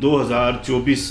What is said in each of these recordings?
2024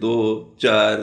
2, 4,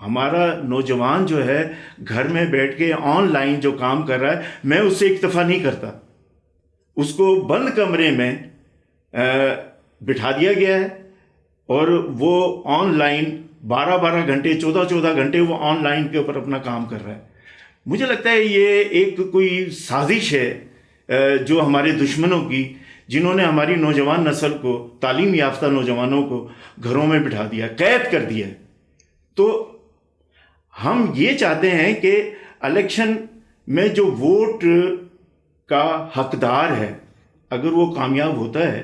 ہمارا نوجوان جو ہے گھر میں بیٹھ کے آن لائن جو کام کر رہا ہے، میں اس سے اکتفا نہیں کرتا. اس کو بند کمرے میں بٹھا دیا گیا ہے اور وہ آن لائن 12 گھنٹے 14 گھنٹے وہ آن لائن کے اوپر اپنا کام کر رہا ہے. مجھے لگتا ہے یہ ایک کوئی سازش ہے جو ہمارے دشمنوں کی، جنہوں نے ہماری نوجوان نسل کو، تعلیم یافتہ نوجوانوں کو گھروں میں بٹھا دیا، قید کر دیا. تو ہم یہ چاہتے ہیں کہ الیکشن میں جو ووٹ کا حقدار ہے، اگر وہ کامیاب ہوتا ہے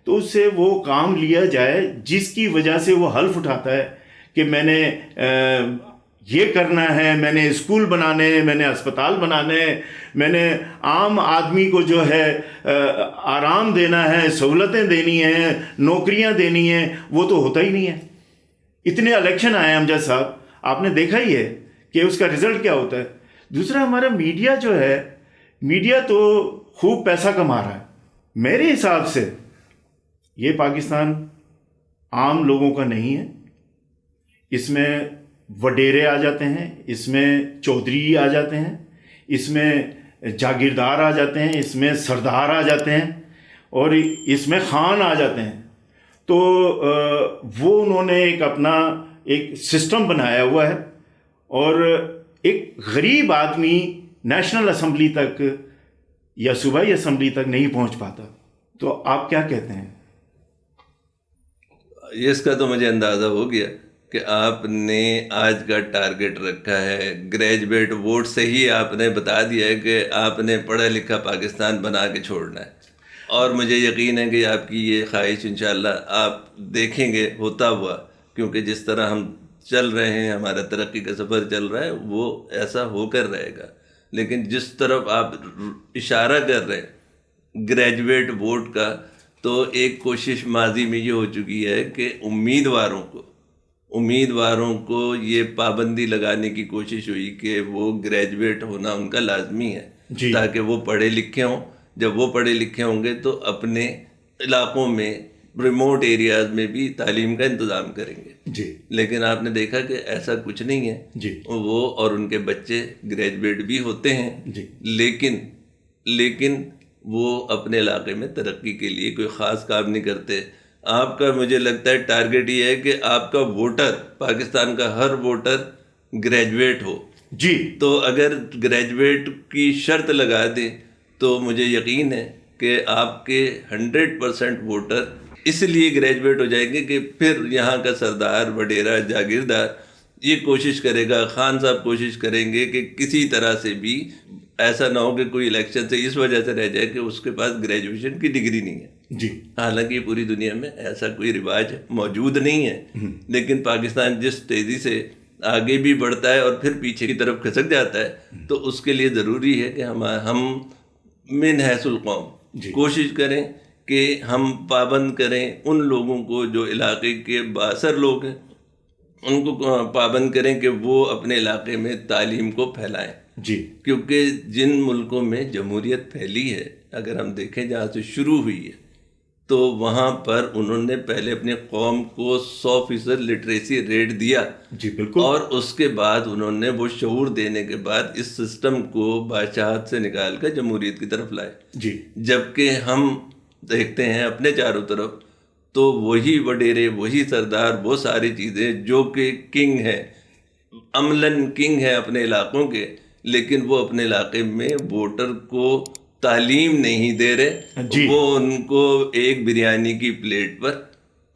تو اس سے وہ کام لیا جائے جس کی وجہ سے وہ حلف اٹھاتا ہے کہ میں نے یہ کرنا ہے، میں نے اسکول بنانے ہیں، میں نے اسپتال بنانے ہیں، میں نے عام آدمی کو جو ہے آرام دینا ہے، سہولتیں دینی ہیں، نوکریاں دینی ہیں. وہ تو ہوتا ہی نہیں ہے. اتنے الیکشن آئے ہیں امجد صاحب، آپ نے دیکھا ہی ہے کہ اس کا رزلٹ کیا ہوتا ہے. دوسرا، ہمارا میڈیا جو ہے، میڈیا تو خوب پیسہ کما رہا ہے. میرے حساب سے یہ پاکستان عام لوگوں کا نہیں ہے. اس میں وڈیرے آ جاتے ہیں، اس میں چودھری آ جاتے ہیں، اس میں جاگیردار آ جاتے ہیں، اس میں سردار آ جاتے ہیں، اور اس میں خان آ جاتے ہیں. تو وہ انہوں نے ایک اپنا ایک سسٹم بنایا ہوا ہے، اور ایک غریب آدمی نیشنل اسمبلی تک یا صوبائی اسمبلی تک نہیں پہنچ پاتا. تو آپ کیا کہتے ہیں؟ اس کا تو مجھے اندازہ ہو گیا کہ آپ نے آج کا ٹارگٹ رکھا ہے گریجویٹ ووٹ سے ہی. آپ نے بتا دیا ہے کہ آپ نے پڑھا لکھا پاکستان بنا کے چھوڑنا ہے، اور مجھے یقین ہے کہ آپ کی یہ خواہش انشاءاللہ آپ دیکھیں گے ہوتا ہوا، کیونکہ جس طرح ہم چل رہے ہیں، ہمارا ترقی کا سفر چل رہا ہے، وہ ایسا ہو کر رہے گا. لیکن جس طرف آپ اشارہ کر رہے ہیں گریجویٹ ووٹ کا، تو ایک کوشش ماضی میں یہ ہو چکی ہے کہ امیدواروں کو یہ پابندی لگانے کی کوشش ہوئی کہ وہ گریجویٹ ہونا ان کا لازمی ہے، جی. تاکہ وہ پڑھے لکھے ہوں. جب وہ پڑھے لکھے ہوں گے تو اپنے علاقوں میں، ریموٹ ایریاز میں بھی تعلیم کا انتظام کریں گے. جی. لیکن آپ نے دیکھا کہ ایسا کچھ نہیں ہے. جی. وہ اور ان کے بچے گریجویٹ بھی ہوتے ہیں، جی. لیکن وہ اپنے علاقے میں ترقی کے لیے کوئی خاص کام نہیں کرتے. آپ کا مجھے لگتا ہے ٹارگٹ یہ ہے کہ آپ کا ووٹر، پاکستان کا ہر ووٹر گریجویٹ ہو. جی. تو اگر گریجویٹ کی شرط لگا دیں تو مجھے یقین ہے کہ آپ کے 100% ووٹر اس لیے گریجویٹ ہو جائیں گے کہ پھر یہاں کا سردار، وڈیرا، جاگیردار یہ کوشش کرے گا، خان صاحب کوشش کریں گے کہ کسی طرح سے بھی ایسا نہ ہو کہ کوئی الیکشن سے اس وجہ سے رہ جائے کہ اس کے پاس گریجویشن کی ڈگری نہیں ہے. جی. حالانکہ پوری دنیا میں ایسا کوئی رواج موجود نہیں ہے، لیکن پاکستان جس تیزی سے آگے بھی بڑھتا ہے اور پھر پیچھے کی طرف کھسک جاتا ہے، تو اس کے لیے ضروری ہے کہ ہم من حیث القوم کوشش کریں کہ ہم پابند کریں ان لوگوں کو جو علاقے کے بااثر لوگ ہیں، ان کو پابند کریں کہ وہ اپنے علاقے میں تعلیم کو پھیلائیں. جی. کیونکہ جن ملکوں میں جمہوریت پھیلی ہے، اگر ہم دیکھیں جہاں سے شروع ہوئی ہے، تو وہاں پر انہوں نے پہلے اپنی قوم کو 100% لٹریسی ریٹ دیا. جی بالکل. اور اس کے بعد انہوں نے وہ شعور دینے کے بعد اس سسٹم کو بادشاہت سے نکال کر جمہوریت کی طرف لائے. جی. جبکہ ہم دیکھتے ہیں اپنے چاروں طرف تو وہی وڈیرے، وہی سردار، وہ ساری چیزیں جو کہ کنگ ہے، عملاً کنگ ہے اپنے علاقوں کے، لیکن وہ اپنے علاقے میں ووٹر کو تعلیم نہیں دے رہے. جی. وہ ان کو ایک بریانی کی پلیٹ پر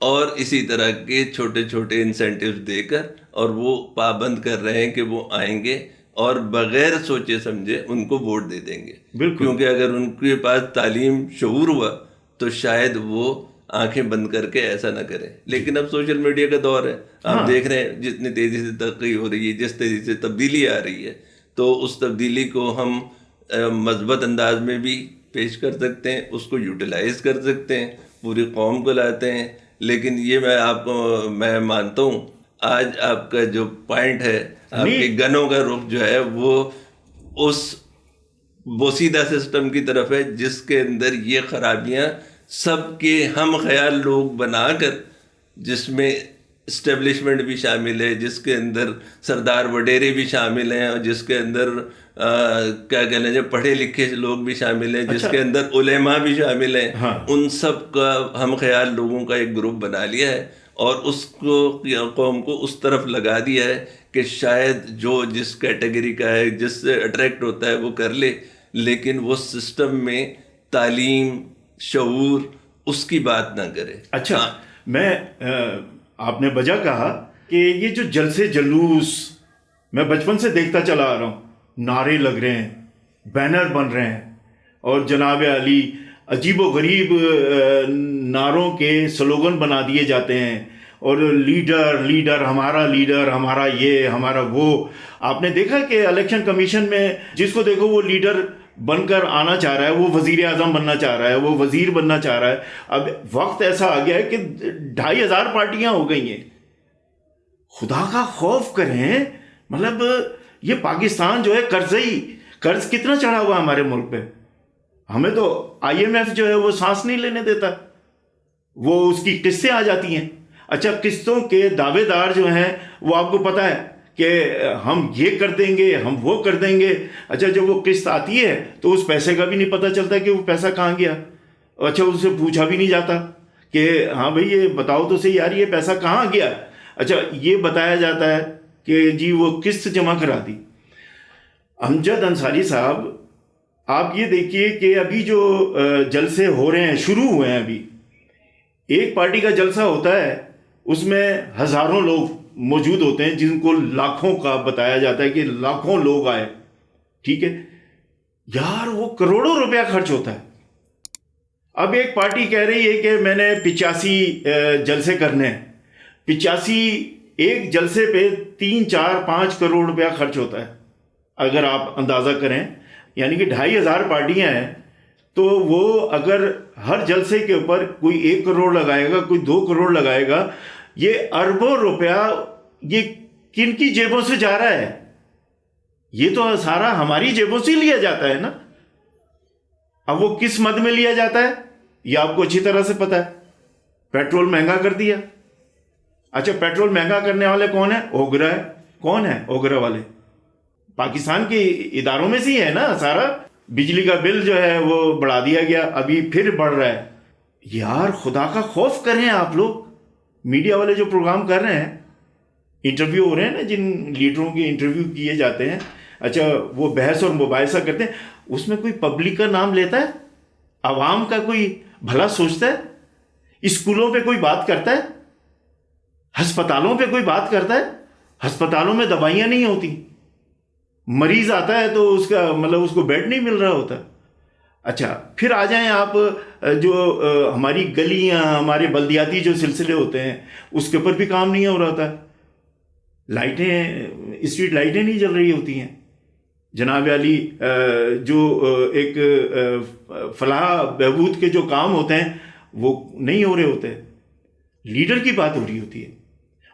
اور اسی طرح کے چھوٹے چھوٹے انسینٹیوز دے کر اور وہ پابند کر رہے ہیں کہ وہ آئیں گے اور بغیر سوچے سمجھے ان کو ووٹ دے دیں گے. بالکل. کیونکہ اگر ان کے پاس تعلیم شعور ہوا تو شاید وہ آنکھیں بند کر کے ایسا نہ کریں. لیکن اب سوشل میڈیا کا دور ہے، آپ دیکھ رہے ہیں جتنی تیزی سے ترقی ہو رہی ہے، جس تیزی سے تبدیلی آ رہی ہے، تو اس تبدیلی کو ہم مثبت انداز میں بھی پیش کر سکتے ہیں، اس کو یوٹیلائز کر سکتے ہیں، پوری قوم کو لاتے ہیں. لیکن یہ میں مانتا ہوں آج آپ کا جو پوائنٹ ہے، آپ کے گنوں کا رخ جو ہے وہ اس بوسیدہ سسٹم کی طرف ہے جس کے اندر یہ خرابیاں سب کے ہم خیال لوگ بنا کر، جس میں اسٹیبلشمنٹ بھی شامل ہے، جس کے اندر سردار وڈیرے بھی شامل ہیں، اور جس کے اندر کیا کہنا ہے پڑھے لکھے لوگ بھی شامل ہیں، جس کے اندر علماء بھی شامل ہیں. ان سب کا ہم خیال لوگوں کا ایک گروپ بنا لیا ہے اور اس کو قوم کو اس طرف لگا دیا ہے کہ شاید جو جس کیٹیگری کا ہے، جس سے اٹریکٹ ہوتا ہے وہ کر لے، لیکن وہ سسٹم میں تعلیم، شعور اس کی بات نہ کرے. اچھا، میں آپ نے وجہ کہا کہ یہ جو جلسے جلوس میں بچپن سے دیکھتا چلا آ رہا ہوں، نعرے لگ رہے ہیں، بینر بن رہے ہیں، اور جناب علی عجیب و غریب نعروں کے سلوگن بنا دیے جاتے ہیں، اور لیڈر ہمارا یہ ہمارا وہ. آپ نے دیکھا کہ الیکشن کمیشن میں جس کو دیکھو وہ لیڈر بن کر آنا چاہ رہا ہے، وہ وزیر اعظم بننا چاہ رہا ہے، وہ وزیر بننا چاہ رہا ہے. اب وقت ایسا آ گیا ہے کہ 2500 پارٹیاں ہو گئی ہیں. خدا کا خوف کریں. مطلب یہ پاکستان جو ہے قرض کتنا چڑھا ہوا ہے ہمارے ملک پہ. ہمیں تو IMF جو ہے وہ سانس نہیں لینے دیتا، وہ اس کی قسطیں آ جاتی ہیں. اچھا، قسطوں کے دعوے دار جو ہیں وہ آپ کو پتہ ہے کہ ہم یہ کر دیں گے، ہم وہ کر دیں گے. اچھا، جب وہ قسط آتی ہے تو اس پیسے کا بھی نہیں پتہ چلتا کہ وہ پیسہ کہاں گیا. اچھا، اس سے پوچھا بھی نہیں جاتا کہ ہاں بھائی یہ بتاؤ تو صحیح یار یہ پیسہ کہاں گیا. اچھا، یہ بتایا جاتا ہے کہ جی وہ قسط جمع کرا دی. امجد انصاری صاحب، آپ یہ دیکھیے کہ ابھی جو جلسے ہو رہے ہیں، شروع ہوئے ہیں ابھی، ایک پارٹی کا جلسہ ہوتا ہے اس میں ہزاروں لوگ موجود ہوتے ہیں، جن کو لاکھوں کا بتایا جاتا ہے کہ لاکھوں لوگ آئے. ٹھیک ہے یار، وہ کروڑوں روپیہ خرچ ہوتا ہے. اب ایک پارٹی کہہ رہی ہے کہ میں نے 85 جلسے کرنے ہیں. 85 ایک جلسے پہ 3 4 5 کروڑ روپیہ خرچ ہوتا ہے. اگر آپ اندازہ کریں، یعنی کہ 2500 پارٹیاں ہیں، تو وہ اگر ہر جلسے کے اوپر کوئی 1 کروڑ لگائے گا، کوئی 2 کروڑ لگائے گا، یہ اربوں روپیہ یہ کن کی جیبوں سے جا رہا ہے؟ یہ تو سارا ہماری جیبوں سے لیا جاتا ہے نا. اب وہ کس مد میں لیا جاتا ہے یہ آپ کو اچھی طرح سے پتا ہے. پیٹرول مہنگا کر دیا. اچھا، پیٹرول مہنگا کرنے والے کون ہیں؟ اوگرا ہے. کون ہے اوگرا والے؟ پاکستان کے اداروں میں سے ہی ہے نا سارا. بجلی کا بل جو ہے وہ بڑھا دیا گیا، ابھی پھر بڑھ رہا ہے. یار خدا کا خوف کریں آپ لوگ. میڈیا والے جو پروگرام کر رہے ہیں، انٹرویو ہو رہے ہیں نا، جن لیڈروں کے انٹرویو کیے جاتے ہیں، اچھا وہ بحث اور مباحثہ کرتے ہیں، اس میں کوئی پبلک کا نام لیتا ہے؟ عوام کا کوئی بھلا سوچتا ہے؟ اسکولوں پہ کوئی بات کرتا ہے؟ ہسپتالوں پہ کوئی بات کرتا ہے؟ ہسپتالوں میں دوائیاں نہیں ہوتی. مریض آتا ہے تو اس کا مطلب اس کو بیڈ نہیں مل رہا ہوتا. اچھا، پھر آ جائیں آپ جو ہماری گلیاں، ہمارے بلدیاتی جو سلسلے ہوتے ہیں، اس کے اوپر بھی کام نہیں ہو رہا ہوتا. لائٹیں، اسٹریٹ لائٹیں نہیں جل رہی ہوتی ہیں. جناب علی جو ایک فلاح بہبود کے جو کام ہوتے ہیں وہ نہیں ہو رہے ہوتے. لیڈر کی بات ہو رہی ہوتی ہے.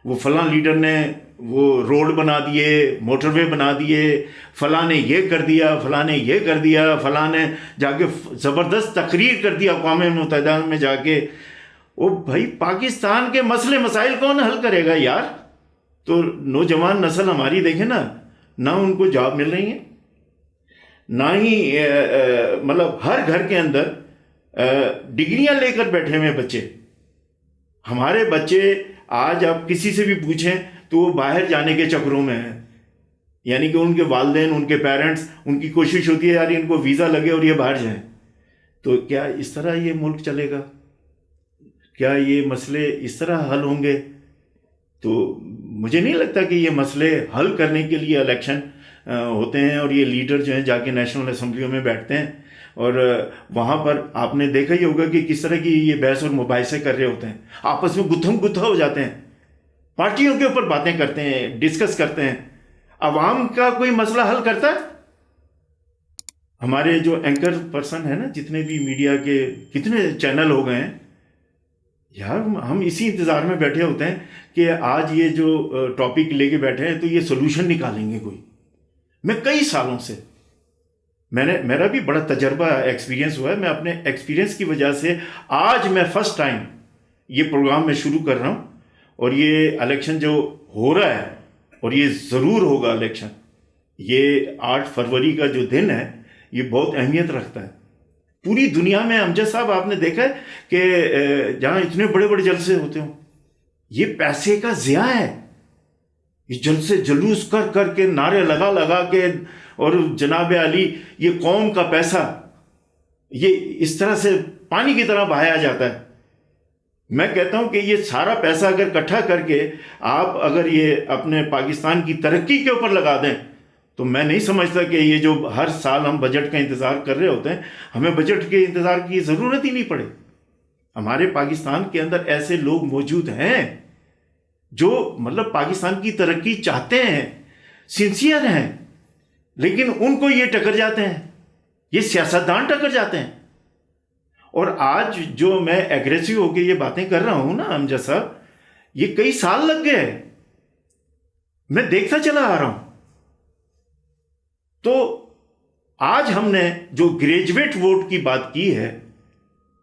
وہ فلاں لیڈر نے وہ روڈ بنا دیے، موٹر وے بنا دیے، فلاں نے یہ کر دیا، فلاں نے یہ کر دیا، فلاں نے جا کے زبردست تقریر کر دیا اقوام متحدہ میں جا کے. او بھائی، پاکستان کے مسئلے مسائل کون حل کرے گا یار؟ تو نوجوان نسل ہماری دیکھیں نا، نہ ان کو جاب مل رہی ہیں، نہ ہی مطلب ہر گھر کے اندر ڈگریاں لے کر بیٹھے ہوئے بچے. ہمارے بچے آج آپ کسی سے بھی پوچھیں تو وہ باہر جانے کے چکروں میں ہیں. یعنی کہ ان کے والدین، ان کے پیرنٹس، ان کی کوشش ہوتی ہے یار ان کو ویزا لگے اور یہ باہر جائیں. تو کیا اس طرح یہ ملک چلے گا؟ کیا یہ مسئلے اس طرح حل ہوں گے؟ تو مجھے نہیں لگتا کہ یہ مسئلے حل کرنے کے لیے الیکشن ہوتے ہیں اور یہ لیڈر جو ہیں جا کے نیشنل اسمبلیوں میں بیٹھتے ہیں اور وہاں پر آپ نے دیکھا ہی ہوگا کہ کس طرح کی یہ بحث اور مباحثے کر رہے ہوتے ہیں. آپس میں گتھم گتھا ہو جاتے ہیں، پارٹیوں کے اوپر باتیں کرتے ہیں، ڈسکس کرتے ہیں. عوام کا کوئی مسئلہ حل کرتا ہے؟ ہمارے جو اینکر پرسن ہیں نا، جتنے بھی میڈیا کے کتنے چینل ہو گئے ہیں یار، ہم اسی انتظار میں بیٹھے ہوتے ہیں کہ آج یہ جو ٹاپک لے کے بیٹھے ہیں تو یہ سولوشن نکالیں گے کوئی. میں کئی سالوں سے میرا بھی بڑا تجربہ ایکسپیرینس ہوا ہے. میں اپنے ایکسپیرینس کی وجہ سے آج میں فرسٹ ٹائم یہ پروگرام میں شروع کر رہا ہوں اور یہ الیکشن جو ہو رہا ہے، اور یہ ضرور ہوگا الیکشن، یہ 8 فروری کا جو دن ہے یہ بہت اہمیت رکھتا ہے پوری دنیا میں۔ امجد صاحب آپ نے دیکھا ہے کہ جہاں اتنے بڑے بڑے جلسے ہوتے ہوں، یہ پیسے کا ضیاع ہے۔ یہ جلسے جلوس کر کر کے، نعرے لگا لگا کے، اور جناب علی یہ قوم کا پیسہ یہ اس طرح سے پانی کی طرح بہایا جاتا ہے۔ میں کہتا ہوں کہ یہ سارا پیسہ اگر اکٹھا کر کے آپ اگر یہ اپنے پاکستان کی ترقی کے اوپر لگا دیں تو میں نہیں سمجھتا کہ یہ جو ہر سال ہم بجٹ کا انتظار کر رہے ہوتے ہیں، ہمیں بجٹ کے انتظار کی ضرورت ہی نہیں پڑے۔ ہمارے پاکستان کے اندر ایسے لوگ موجود ہیں جو مطلب پاکستان کی ترقی چاہتے ہیں، سنسیئر ہیں، لیکن ان کو یہ ٹکر جاتے ہیں، یہ سیاستدان ٹکر جاتے ہیں۔ اور آج جو میں ایگریسو ہو کے یہ باتیں کر رہا ہوں نا امجد صاحب، یہ کئی سال لگ گئے، میں دیکھتا چلا آ رہا ہوں۔ تو آج ہم نے جو گریجویٹ ووٹ کی بات کی ہے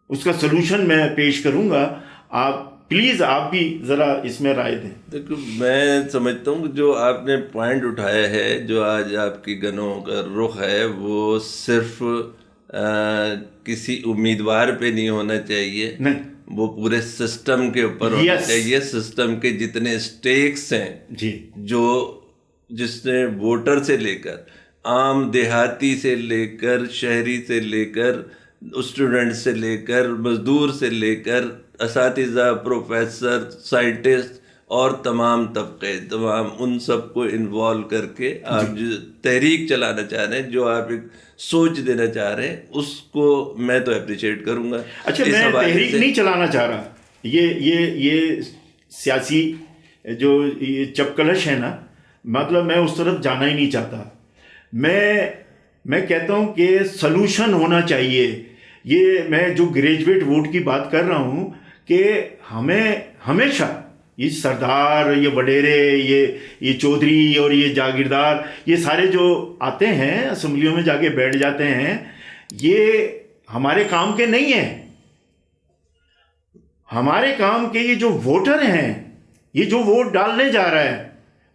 اس کا سلوشن میں پیش کروں گا، آپ پلیز آپ بھی ذرا اس میں رائے دیں۔ دیکھو، میں سمجھتا ہوں کہ جو آپ نے پوائنٹ اٹھایا ہے، جو آج آپ کی گنوں کا رخ ہے، وہ صرف کسی امیدوار پہ نہیں ہونا چاہیے، نہیں، وہ پورے سسٹم کے اوپر ہونا چاہیے۔ سسٹم کے جتنے اسٹیکس ہیں، جی، جو جس نے ووٹر سے لے کر، عام دیہاتی سے لے کر، شہری سے لے کر، اسٹوڈنٹ سے لے کر، مزدور سے لے کر، اساتذہ، پروفیسر، سائنٹسٹ اور تمام طبقے، تمام ان سب کو انوالو کر کے آپ جو تحریک چلانا چاہ رہے ہیں، جو آپ ایک سوچ دینا چاہ رہے ہیں، اس کو میں تو اپریشیٹ کروں گا۔ اچھا، میں تحریک نہیں چلانا چاہ رہا، یہ سیاسی جو یہ چپکلش ہے نا، مطلب میں اس طرف جانا ہی نہیں چاہتا۔ میں کہتا ہوں کہ سلوشن ہونا چاہیے۔ یہ میں جو گریجویٹ ووٹ کی بات کر رہا ہوں کہ ہمیں ہمیشہ یہ سردار، یہ وڈیرے، یہ چودھری اور یہ جاگیردار، یہ سارے جو آتے ہیں اسمبلیوں میں جا کے بیٹھ جاتے ہیں، یہ ہمارے کام کے نہیں ہیں۔ ہمارے کام کے یہ جو ووٹر ہیں، یہ جو ووٹ ڈالنے جا رہا ہے،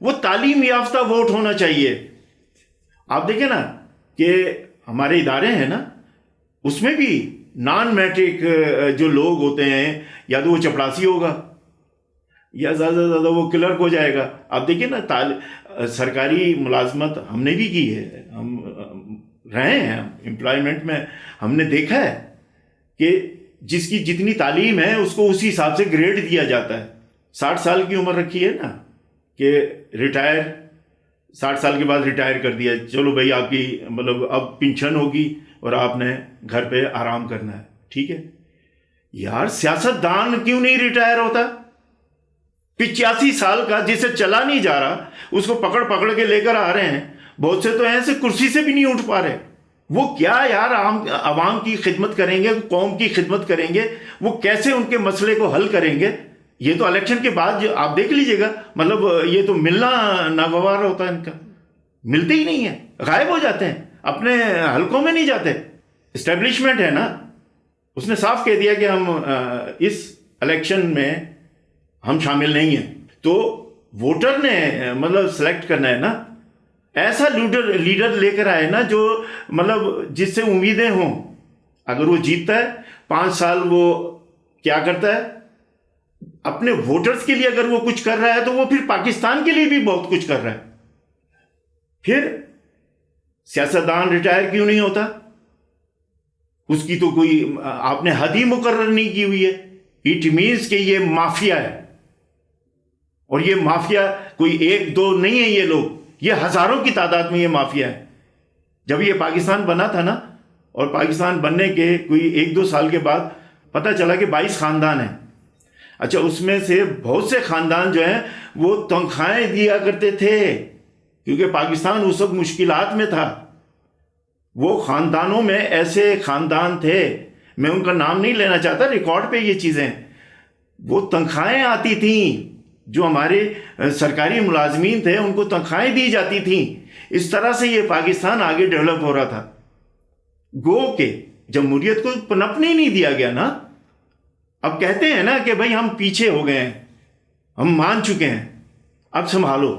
وہ تعلیم یافتہ ووٹ ہونا چاہیے۔ آپ دیکھیں نا کہ ہمارے ادارے ہیں نا، اس میں بھی نان میٹرک جو لوگ ہوتے ہیں، یا تو وہ چپڑاسی ہوگا یا زیادہ سے زیادہ وہ کلرک ہو جائے گا۔ آپ دیکھیں نا، سرکاری ملازمت ہم نے بھی کی ہے، ہم رہے ہیں امپلائمنٹ میں، ہم نے دیکھا ہے کہ جس کی جتنی تعلیم ہے اس کو اسی حساب سے گریڈ دیا جاتا ہے۔ 60 سال کی عمر رکھی ہے نا کہ ریٹائر، 60 سال کے بعد ریٹائر کر دیا، چلو بھائی آپ کی مطلب اب پنشن ہوگی اور آپ نے گھر پہ آرام کرنا ہے، ٹھیک ہے۔ یار سیاستدان کیوں نہیں ریٹائر ہوتا؟ 85 سال کا جسے چلا نہیں جا رہا، اس کو پکڑ کے لے کر آ رہے ہیں۔ بہت سے تو ایسے کرسی سے بھی نہیں اٹھ پا رہے۔ وہ کیا یار عوام کی خدمت کریں گے، قوم کی خدمت کریں گے، وہ کیسے ان کے مسئلے کو حل کریں گے؟ یہ تو الیکشن کے بعد جو آپ دیکھ لیجئے گا، مطلب یہ تو ملنا ناگوار ہوتا ہے، ان کا ملتے ہی نہیں ہے، غائب ہو جاتے ہیں، اپنے حلقوں میں نہیں جاتے۔ اسٹیبلشمنٹ ہے نا، اس نے صاف کہہ دیا کہ ہم اس الیکشن میں ہم شامل نہیں ہیں۔ تو ووٹر نے مطلب سلیکٹ کرنا ہے نا، ایسا لیڈر لے کر آئے نا جو مطلب جس سے امیدیں ہوں۔ اگر وہ جیتتا ہے 5 سال، وہ کیا کرتا ہے اپنے ووٹرز کے لیے، اگر وہ کچھ کر رہا ہے تو وہ پھر پاکستان کے لیے بھی بہت کچھ کر رہا ہے۔ پھر سیاستدان ریٹائر کیوں نہیں ہوتا؟ اس کی تو کوئی آپ نے حد ہی مقرر نہیں کی ہوئی ہے۔ اٹ مینس کہ یہ مافیا ہے، اور یہ مافیا کوئی 1-2 نہیں ہے، یہ لوگ، یہ ہزاروں کی تعداد میں یہ مافیا ہے۔ جب یہ پاکستان بنا تھا نا، اور پاکستان بننے کے کوئی 1-2 سال کے بعد پتہ چلا کہ 22 خاندان ہیں۔ اچھا، اس میں سے بہت سے خاندان جو ہیں وہ تنخواہیں دیا کرتے تھے، کیونکہ پاکستان اس وقت مشکلات میں تھا۔ وہ خاندانوں میں ایسے خاندان تھے، میں ان کا نام نہیں لینا چاہتا، ریکارڈ پہ یہ چیزیں، وہ تنخواہیں آتی تھیں، جو ہمارے سرکاری ملازمین تھے ان کو تنخواہیں دی جاتی تھیں۔ اس طرح سے یہ پاکستان آگے ڈیولپ ہو رہا تھا۔ گو کہ جمہوریت کو پنپنے نہیں دیا گیا نا۔ اب کہتے ہیں نا کہ بھائی ہم پیچھے ہو گئے ہیں، ہم مان چکے ہیں، اب سنبھالو.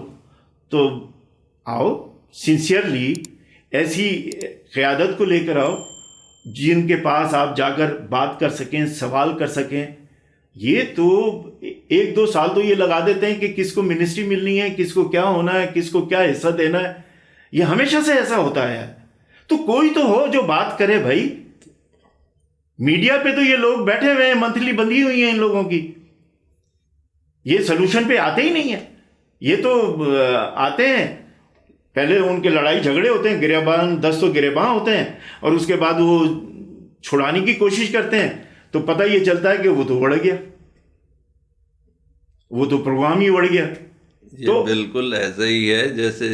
تو آؤ سنسیئرلی ایسی قیادت کو لے کر آؤ جن کے پاس آپ جا کر بات کر سکیں، سوال کر سکیں. یہ تو 1-2 سال تو یہ لگا دیتے ہیں کہ کس کو منسٹری ملنی ہے، کس کو کیا ہونا ہے، کس کو کیا حصہ دینا ہے. یہ ہمیشہ سے ایسا ہوتا ہے. تو کوئی تو ہو جو بات کرے بھائی. میڈیا پہ تو یہ لوگ بیٹھے ہوئے ہیں، منتھلی بندی ہوئی ہیں ان لوگوں کی. یہ سلوشن پہ آتے ہی نہیں ہیں. یہ تو آتے ہیں، پہلے ان کے لڑائی جھگڑے ہوتے ہیں، گریبان 10 تو گریباں ہوتے ہیں، اور اس کے بعد وہ چھڑانے کی کوشش کرتے ہیں. تو پتہ یہ چلتا ہے کہ وہ تو اڑ گیا، وہ تو پروگرام ہی اڑ گیا. یہ بالکل ایسا ہی ہے جیسے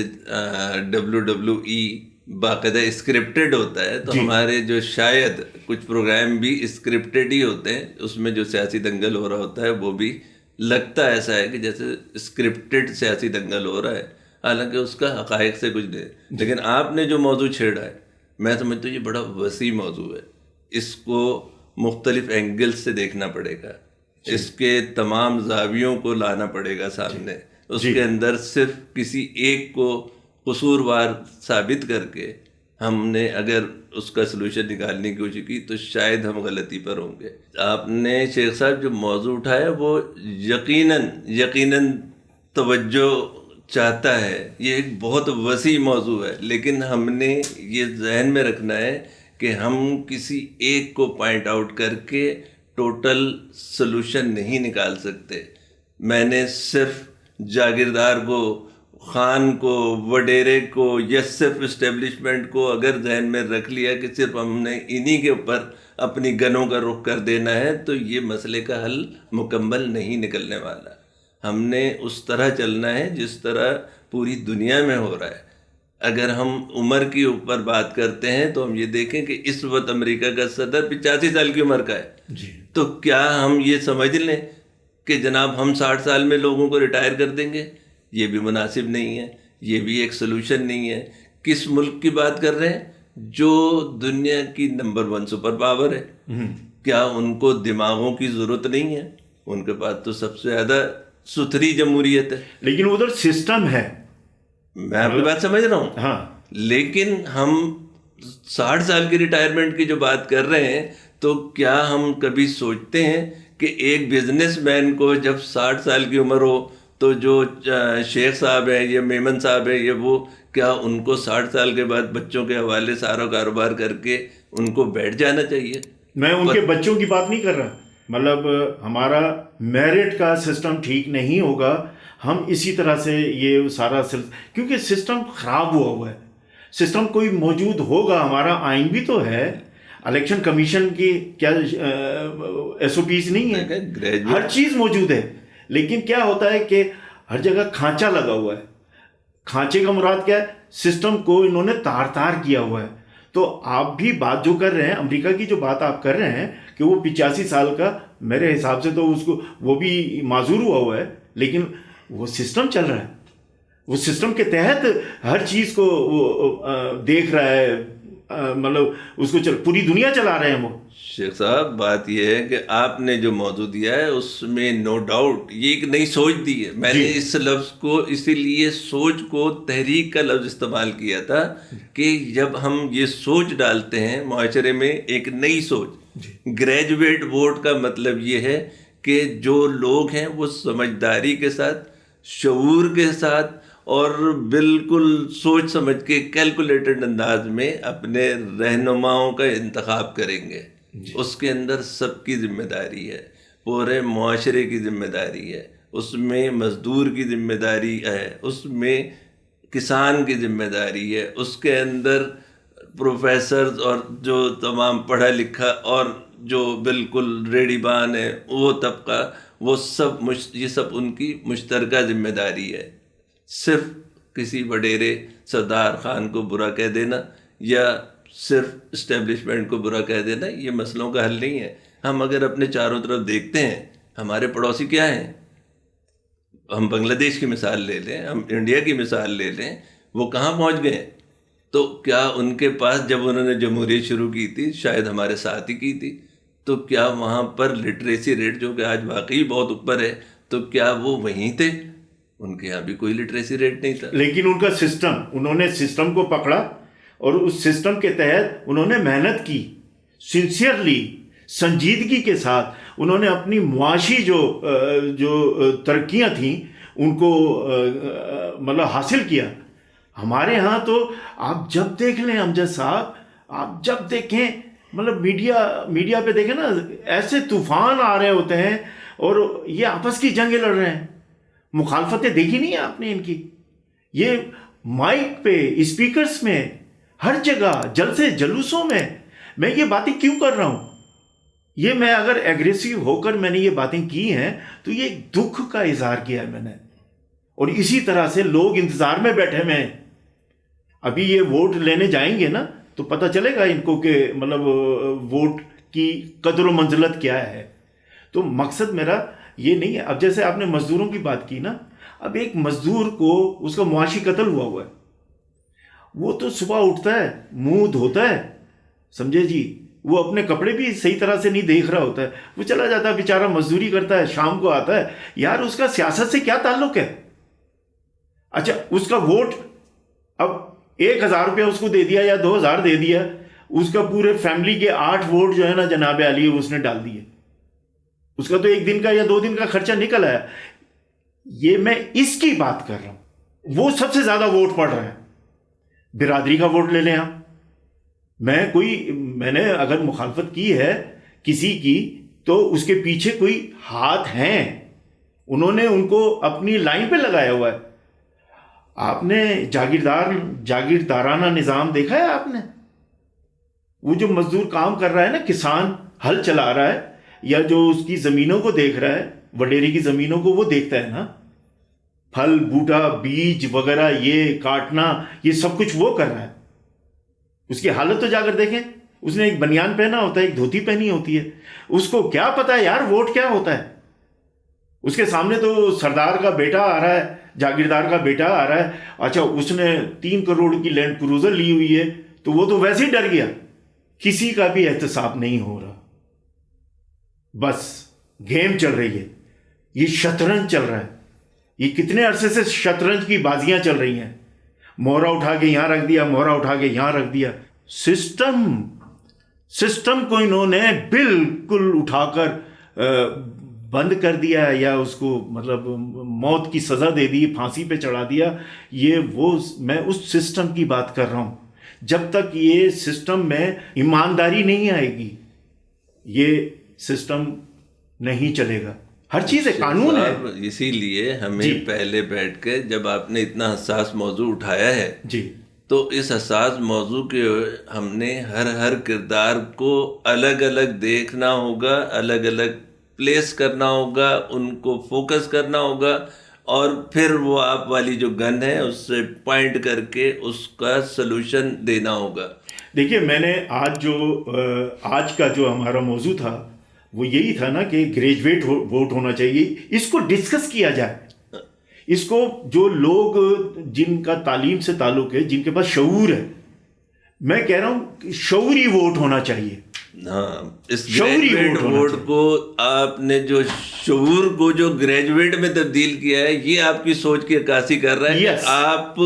WWE باقاعدہ اسکرپٹڈ ہوتا ہے، تو ہمارے جو شاید کچھ پروگرام بھی اسکرپٹڈ ہی ہوتے ہیں. اس میں جو سیاسی دنگل ہو رہا ہوتا ہے وہ بھی لگتا ایسا ہے کہ جیسے اسکرپٹڈ سیاسی دنگل ہو رہا ہے، حالانکہ اس کا حقائق سے کچھ نہیں. لیکن آپ نے جو موضوع چھیڑا ہے، میں سمجھتا ہوں یہ بڑا وسیع موضوع ہے. اس کو مختلف اینگل سے دیکھنا پڑے گا، اس کے تمام زاویوں کو لانا پڑے گا سامنے. اس کے اندر صرف کسی ایک کو قصوروار ثابت کر کے ہم نے اگر اس کا سلوشن نکالنے کی کوشش کی تو شاید ہم غلطی پر ہوں گے. آپ نے شیخ صاحب جو موضوع اٹھایا وہ یقیناً توجہ چاہتا ہے. یہ ایک بہت وسیع موضوع ہے، لیکن ہم نے یہ ذہن میں رکھنا ہے کہ ہم کسی ایک کو پوائنٹ آؤٹ کر کے ٹوٹل سلوشن نہیں نکال سکتے. میں نے صرف جاگیردار کو، خان کو، وڈیرے کو یا صرف اسٹیبلشمنٹ کو اگر ذہن میں رکھ لیا کہ صرف ہم نے انہی کے اوپر اپنی گنوں کا رخ کر دینا ہے تو یہ مسئلے کا حل مکمل نہیں نکلنے والا. ہم نے اس طرح چلنا ہے جس طرح پوری دنیا میں ہو رہا ہے. اگر ہم عمر کے اوپر بات کرتے ہیں تو ہم یہ دیکھیں کہ اس وقت امریکہ کا صدر 85 سال کی عمر کا ہے. تو کیا ہم یہ سمجھ لیں کہ جناب ہم 60 سال میں لوگوں کو ریٹائر کر دیں گے؟ یہ بھی مناسب نہیں ہے، یہ بھی ایک سلوشن نہیں ہے. کس ملک کی بات کر رہے ہیں؟ جو دنیا کی نمبر 1 سپر پاور ہے. کیا ان کو دماغوں کی ضرورت نہیں ہے؟ ان کے پاس تو سب سے زیادہ ستھری جمہوریت ہے. لیکن ادھر سسٹم ہے. میں آپ کی بات سمجھ رہا ہوں. ہاں، لیکن ہم 60 سال کی ریٹائرمنٹ کی جو بات کر رہے ہیں تو کیا ہم کبھی سوچتے ہیں کہ ایک بزنس مین کو جب 60 سال کی عمر ہو تو جو شیخ صاحب ہیں یا میمن صاحب ہیں یا وہ، کیا ان کو 60 سال کے بعد بچوں کے حوالے سارا کاروبار کر کے ان کو بیٹھ جانا چاہیے؟ میں ان کے بچوں کی بات نہیں کر رہا. مطلب ہمارا میرٹ کا سسٹم ٹھیک نہیں ہوگا. ہم اسی طرح سے یہ سارا کیونکہ سسٹم خراب ہوا ہے. سسٹم کوئی موجود ہوگا، ہمارا آئین بھی تو ہے، الیکشن کمیشن کی کیا SOPs نہیں ہے، ہر چیز موجود ہے. لیکن کیا ہوتا ہے کہ ہر جگہ کھانچہ لگا ہوا ہے. کھانچے کا مراد کیا ہے؟ سسٹم کو انہوں نے تار کیا ہوا ہے. تو آپ بھی بات جو کر رہے ہیں، امریکہ کی جو بات آپ کر رہے ہیں کہ وہ 85 سال کا، میرے حساب سے تو اس کو وہ بھی معذور ہوا ہے، لیکن وہ سسٹم چل رہا ہے. وہ سسٹم کے تحت ہر چیز کو وہ دیکھ رہا ہے. مطلب اس کو پوری دنیا چلا رہے ہیں وہ. شیخ صاحب بات یہ ہے کہ آپ نے جو موضوع دیا ہے اس میں نو ڈاؤٹ یہ ایک نئی سوچ دی ہے. میں نے اس لفظ کو اسی لیے سوچ کو تحریک کا لفظ استعمال کیا تھا کہ جب ہم یہ سوچ ڈالتے ہیں معاشرے میں ایک نئی سوچ. گریجویٹ ووٹ کا مطلب یہ ہے کہ جو لوگ ہیں وہ سمجھداری کے ساتھ، شعور کے ساتھ اور بالکل سوچ سمجھ کے کیلکولیٹڈ انداز میں اپنے رہنماؤں کا انتخاب کریں گے. اس کے اندر سب کی ذمہ داری ہے، پورے معاشرے کی ذمہ داری ہے. اس میں مزدور کی ذمہ داری ہے، اس میں کسان کی ذمہ داری ہے، اس کے اندر پروفیسرز اور جو تمام پڑھا لکھا اور جو بالکل ریڈی بان ہے وہ طبقہ، وہ سب یہ سب ان کی مشترکہ ذمہ داری ہے. صرف کسی وڈیرے سردار خان کو برا کہہ دینا یا صرف اسٹیبلشمنٹ کو برا کہہ دینا یہ مسئلوں کا حل نہیں ہے. ہم اگر اپنے چاروں طرف دیکھتے ہیں، ہمارے پڑوسی کیا ہیں؟ ہم بنگلہ دیش کی مثال لے لیں، ہم انڈیا کی مثال لے لیں، وہ کہاں پہنچ گئے؟ تو کیا ان کے پاس جب انہوں نے جمہوریت شروع کی تھی، شاید ہمارے ساتھ ہی کی تھی، تو کیا وہاں پر لٹریسی ریٹ جو کہ آج واقعی بہت اوپر ہے، تو کیا وہ وہیں تھے؟ ان کے یہاں بھی کوئی لٹریسی ریٹ نہیں تھا. لیکن ان کا سسٹم، انہوں نے سسٹم کو پکڑا اور اس سسٹم کے تحت انہوں نے محنت کی، سنسیئرلی، سنجیدگی کے ساتھ انہوں نے اپنی معاشی جو ترقیاں تھیں ان کو مطلب حاصل کیا. ہمارے ہاں تو آپ جب دیکھ لیں امجد صاحب، آپ جب دیکھیں مطلب میڈیا پہ دیکھیں نا، ایسے طوفان آ رہے ہوتے ہیں اور یہ آپس کی جنگیں لڑ رہے ہیں. مخالفتیں دیکھی نہیں ہیں آپ نے ان کی؟ یہ مائک پہ، اسپیکرز میں، ہر جگہ، جلسے جلوسوں میں یہ باتیں کیوں کر رہا ہوں؟ یہ میں اگر ایگریسو ہو کر میں نے یہ باتیں کی ہیں تو یہ دکھ کا اظہار کیا ہے میں نے. اور اسی طرح سے لوگ انتظار میں بیٹھے ہوئے ہیں. ابھی یہ ووٹ لینے جائیں گے نا تو پتہ چلے گا ان کو کہ مطلب ووٹ کی قدر و منزلت کیا ہے. تو مقصد میرا یہ نہیں ہے. اب جیسے آپ نے مزدوروں کی بات کی نا، اب ایک مزدور کو اس کا معاشی قتل ہوا ہے، وہ تو صبح اٹھتا ہے، منہ دھوتا ہے، سمجھے جی، وہ اپنے کپڑے بھی صحیح طرح سے نہیں دیکھ رہا ہوتا ہے، وہ چلا جاتا ہے بیچارہ، مزدوری کرتا ہے، شام کو آتا ہے. یار اس کا سیاست سے کیا تعلق ہے؟ اچھا اس کا ووٹ اب 1000 روپیہ اس کو دے دیا یا 2000 دے دیا، اس کا پورے فیملی کے 8 ووٹ جو ہے نا جناب علی اس نے ڈال دیے. اس کا تو 1 دن کا یا 2 دن کا خرچہ نکل آیا. یہ میں اس کی بات کر رہا ہوں. وہ سب سے زیادہ ووٹ پڑ رہا ہے. برادری کا ووٹ لے لیں آپ. میں نے اگر مخالفت کی ہے کسی کی تو اس کے پیچھے کوئی ہاتھ ہیں، انہوں نے ان کو اپنی لائن پہ لگایا ہوا ہے. آپ نے جاگیردارانہ نظام دیکھا ہے آپ نے؟ وہ جو مزدور کام کر رہا ہے نا، کسان ہل چلا رہا ہے یا جو اس کی زمینوں کو دیکھ رہا ہے، وڈیری کی زمینوں کو وہ دیکھتا ہے نا، پھل بوٹا بیج وغیرہ یہ کاٹنا، یہ سب کچھ وہ کر رہا ہے. اس کی حالت تو جا کر دیکھیں. اس نے ایک بنیان پہنا ہوتا ہے، ایک دھوتی پہنی ہوتی ہے. اس کو کیا پتا ہے یار ووٹ کیا ہوتا ہے؟ اس کے سامنے تو سردار کا بیٹا آ رہا ہے، جاگیردار کا بیٹا آ رہا ہے. اچھا اس نے 3 کروڑ کی لینڈ کروزر لی ہوئی ہے تو وہ تو ویسے ہی ڈر گیا. کسی کا بھی احتساب نہیں ہو رہا. بس گیم چل رہی ہے، یہ شطرنج چل رہا ہے. یہ کتنے عرصے سے شطرنج کی بازیاں چل رہی ہیں. مہرا اٹھا کے یہاں رکھ دیا، مہرا اٹھا کے یہاں رکھ دیا. سسٹم کو انہوں نے بالکل اٹھا کر بند کر دیا یا اس کو مطلب موت کی سزا دے دی، پھانسی پہ چڑھا دیا. میں اس سسٹم کی بات کر رہا ہوں. جب تک یہ سسٹم میں ایمانداری نہیں آئے گی یہ سسٹم نہیں چلے گا. ہر چیز ہے، قانون ہے. اسی لیے ہمیں پہلے بیٹھ کے، جب آپ نے اتنا حساس موضوع اٹھایا ہے جی، تو اس حساس موضوع کے ہم نے ہر کردار کو الگ الگ دیکھنا ہوگا، الگ الگ پلیس کرنا ہوگا، ان کو فوکس کرنا ہوگا، اور پھر وہ آپ والی جو گن ہے اس سے پوائنٹ کر کے اس کا سلوشن دینا ہوگا. دیکھیے میں نے آج کا جو ہمارا موضوع تھا وہ یہی تھا نا کہ گریجویٹ ووٹ ہونا چاہیے. اس کو ڈسکس کیا جائے. اس کو جو لوگ جن کا تعلیم سے تعلق ہے، جن کے پاس شعور ہے، میں کہہ رہا ہوں شعوری ووٹ ہونا چاہیے. ہاں، اس گریجویٹ ووٹ کو آپ نے جو شعور کو جو گریجویٹ میں تبدیل کیا ہے، یہ آپ کی سوچ کی عکاسی کر رہا ہے کہ آپ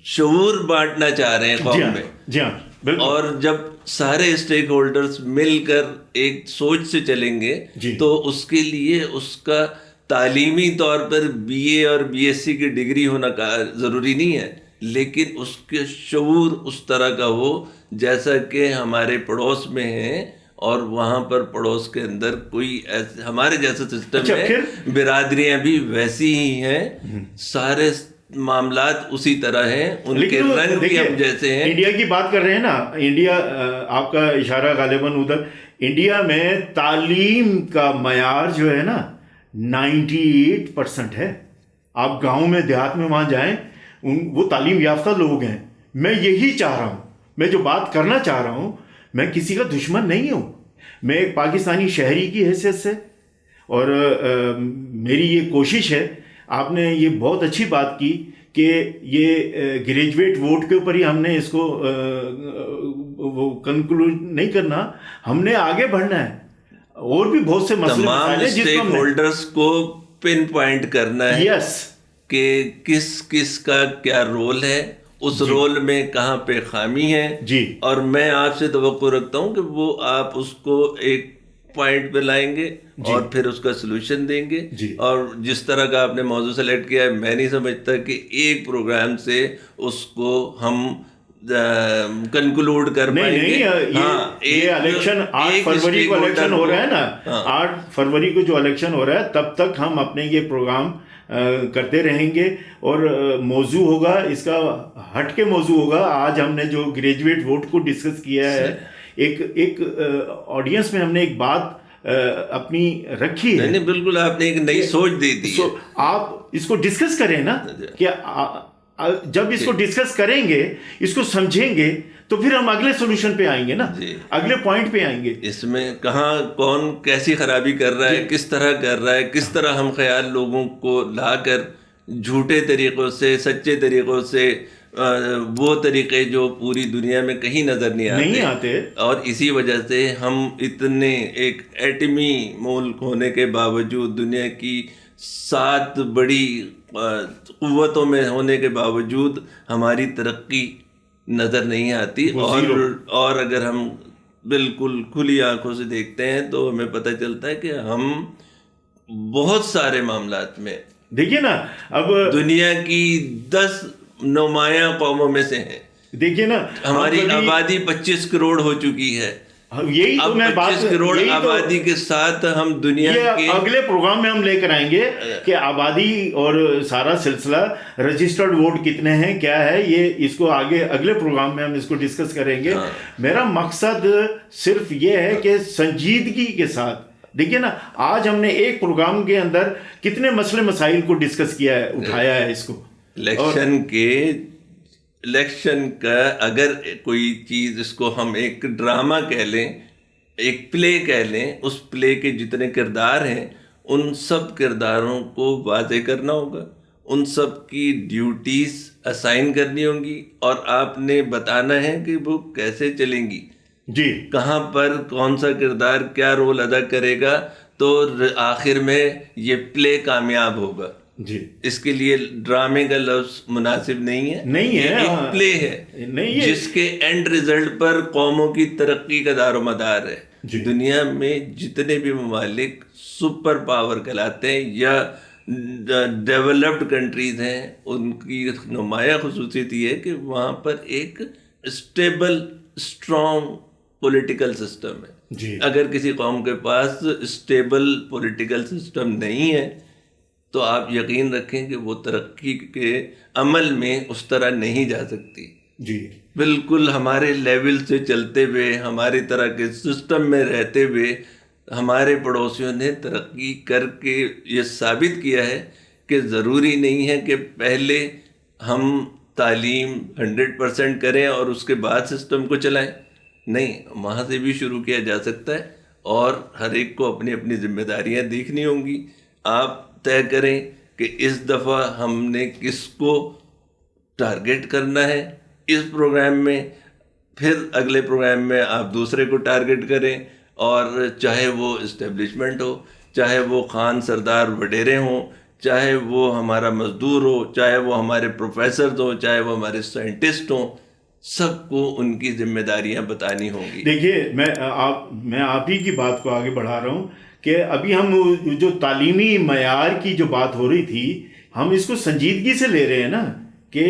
شعور بانٹنا چاہ رہے ہیں قوم میں. جی ہاں بالکل. اور جب سارے اسٹیک ہولڈرز مل کر ایک سوچ سے چلیں گے تو اس کے لیے اس کا تعلیمی طور پر BA اور BSc کی ڈگری ہونا ضروری نہیں ہے، لیکن اس کے شعور اس طرح کا ہو جیسا کہ ہمارے پڑوس میں ہیں، اور وہاں پر پڑوس کے اندر کوئی ہمارے جیسا سسٹم ہے، برادریاں بھی ویسی ہی ہیں، سارے معاملات اسی طرح ہیں، ان کے رنگ بھی ہم جیسے ہیں. انڈیا کی بات کر رہے ہیں نا، انڈیا، آپ کا اشارہ غالباً ادھر. انڈیا میں تعلیم کا معیار جو ہے نا 98% ہے. آپ گاؤں میں دیہات میں وہاں جائیں، وہ تعلیم یافتہ لوگ ہیں. میں یہی چاہ رہا ہوں، میں جو بات کرنا چاہ رہا ہوں، میں کسی کا دشمن نہیں ہوں. میں ایک پاکستانی شہری کی حیثیت سے، اور میری یہ کوشش ہے. آپ نے یہ بہت اچھی بات کی کہ یہ گریجویٹ ووٹ کے اوپر ہی ہم نے اس کو وہ کنکلوڈ نہیں کرنا، ہم نے آگے بڑھنا ہے. اور بھی بہت سے مسئلے تمام اسٹیک ہولڈرز کو پن پوائنٹ کرنا ہے یس کہ کس کس کا کیا رول ہے، اس رول میں کہاں پہ خامی ہے. جی. اور میں آپ سے توقع رکھتا ہوں کہ وہ آپ اس کو ایک پوائنٹ پہ لائیں گے اور پھر اس کا سلوشن دیں گے. اور جس طرح کا آپ نے موضوع سلیکٹ کیا ہے، میں نہیں سمجھتا کہ ایک پروگرام سے اس کو ہم کنکلوڈ کر پائیں گے. یہ الیکشن 8 فروری کو الیکشن ہو رہا ہے نا، 8 فروری کو جو الیکشن ہو رہا ہے تب تک ہم اپنے یہ پروگرام کرتے رہیں گے. اور موضوع ہوگا اس کا ہٹ کے موضوع ہوگا. آج ہم نے جو گریجویٹ ووٹ کو ڈسکس کیا ہے، ایک آڈینس میں ہم نے ایک بات اپنی رکھی ہے. نہیں بالکل، آپ نے ایک نئی سوچ دے دی. آپ اس کو ڈسکس کریں نا، کہ جب اس کو ڈسکس کریں گے، اس کو سمجھیں گے، تو پھر ہم اگلے سولوشن پہ آئیں گے نا، اگلے پوائنٹ پہ آئیں گے. اس میں کہاں کون کیسی خرابی کر رہا ہے، کس طرح کر رہا ہے، کس طرح ہم خیال لوگوں کو لا کر جھوٹے طریقوں سے، سچے طریقوں سے، وہ طریقے جو پوری دنیا میں کہیں نظر نہیں آتے. اور اسی وجہ سے ہم اتنے ایک ایٹمی ملک ہونے کے باوجود، دنیا کی 7 بڑی قوتوں میں ہونے کے باوجود ہماری ترقی نظر نہیں آتی. اور اگر ہم بالکل کھلی آنکھوں سے دیکھتے ہیں تو ہمیں پتہ چلتا ہے کہ ہم بہت سارے معاملات میں، دیکھیے نا، اب دنیا کی 10 نمایاں قوموں میں سے ہیں. دیکھیے نا، ہماری آبادی 25 کروڑ ہو چکی ہے. یہی تو میں 25 کروڑ آبادی کے ساتھ ہم دنیا کے اگلے پروگرام میں ہم لے کر آئیں گے کہ آبادی اور سارا سلسلہ، رجسٹرڈ ووٹ کتنے ہیں، کیا ہے، یہ اس کو آگے اگلے پروگرام میں ہم اس کو ڈسکس کریں گے. میرا مقصد صرف یہ ہے کہ سنجیدگی کے ساتھ دیکھیے نا، آج ہم نے ایک پروگرام کے اندر کتنے مسئلے مسائل کو ڈسکس کیا ہے، اٹھایا ہے اس کو. الیکشن کا اگر کوئی چیز، اس کو ہم ایک ڈرامہ کہہ لیں، ایک پلے کہہ لیں، اس پلے کے جتنے کردار ہیں ان سب کرداروں کو واضح کرنا ہوگا، ان سب کی ڈیوٹیز اسائن کرنی ہوں گی، اور آپ نے بتانا ہے کہ وہ کیسے چلیں گی. جی. کہاں پر کون سا کردار کیا رول ادا کرے گا، تو آخر میں یہ پلے کامیاب ہوگا. جی. اس کے لیے ڈرامے کا لفظ مناسب نہیں ہے، ایک پلے ہے جس کے اینڈ ریزلٹ پر قوموں کی ترقی کا دار و مدار ہے. دنیا میں جتنے بھی ممالک سپر پاور کہلاتے ہیں یا ڈیولپڈ کنٹریز ہیں، ان کی نمایاں خصوصیت یہ ہے کہ وہاں پر ایک اسٹیبل، اسٹرانگ پولیٹیکل سسٹم ہے. اگر کسی قوم کے پاس اسٹیبل پولیٹیکل سسٹم نہیں ہے تو آپ یقین رکھیں کہ وہ ترقی کے عمل میں اس طرح نہیں جا سکتی. جی. بالکل ہمارے لیول سے چلتے ہوئے، ہماری طرح کے سسٹم میں رہتے ہوئے ہمارے پڑوسیوں نے ترقی کر کے یہ ثابت کیا ہے کہ ضروری نہیں ہے کہ پہلے ہم تعلیم 100% کریں اور اس کے بعد سسٹم کو چلائیں. نہیں، وہاں سے بھی شروع کیا جا سکتا ہے، اور ہر ایک کو اپنی اپنی ذمہ داریاں دیکھنی ہوں گی. آپ طے کریں کہ اس دفعہ ہم نے کس کو ٹارگٹ کرنا ہے اس پروگرام میں، پھر اگلے پروگرام میں آپ دوسرے کو ٹارگٹ کریں. اور چاہے وہ اسٹیبلشمنٹ ہو، چاہے وہ خان سردار وڈیرے ہوں، چاہے وہ ہمارا مزدور ہو، چاہے وہ ہمارے پروفیسرز ہوں، چاہے وہ ہمارے سائنٹسٹ ہوں، سب کو ان کی ذمہ داریاں بتانی ہوں گی. دیکھیے، میں آپ ہی کی بات کو آگے بڑھا رہا ہوں کہ ابھی ہم جو تعلیمی معیار کی جو بات ہو رہی تھی، ہم اس کو سنجیدگی سے لے رہے ہیں نا، کہ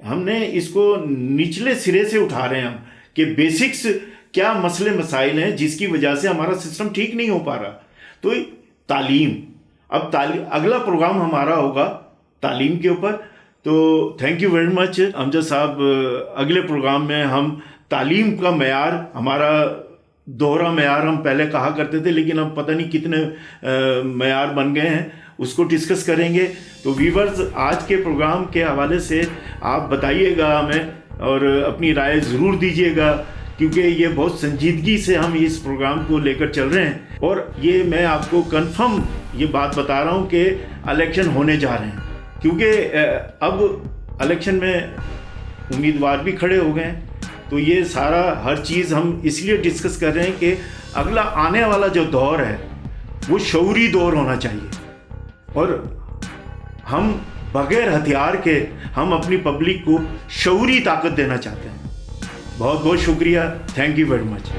ہم نے اس کو نچلے سرے سے اٹھا رہے ہیں ہم، کہ بیسکس کیا مسئلے مسائل ہیں جس کی وجہ سے ہمارا سسٹم ٹھیک نہیں ہو پا رہا. تو تعلیم، اب اگلا پروگرام ہمارا ہوگا تعلیم کے اوپر. تو تھینک یو ویری مچ امجد صاحب. اگلے پروگرام میں ہم تعلیم کا معیار، ہمارا دوہرا معیار ہم پہلے کہا کرتے تھے لیکن اب پتہ نہیں کتنے معیار بن گئے ہیں، اس کو ڈسکس کریں گے. تو ویورز، آج کے پروگرام کے حوالے سے آپ بتائیے گا ہمیں اور اپنی رائے ضرور دیجیے گا، کیونکہ یہ بہت سنجیدگی سے ہم اس پروگرام کو لے کر چل رہے ہیں. اور یہ میں آپ کو کنفرم یہ بات بتا رہا ہوں کہ الیکشن ہونے جا رہے ہیں، کیونکہ اب الیکشن میں امیدوار بھی کھڑے ہو گئے ہیں. تو یہ سارا ہر چیز ہم اس لیے ڈسکس کر رہے ہیں کہ اگلا آنے والا جو دور ہے وہ شعوری دور ہونا چاہیے. اور ہم بغیر ہتھیار کے ہم اپنی پبلک کو شعوری طاقت دینا چاہتے ہیں. بہت بہت شکریہ. Thank you very much.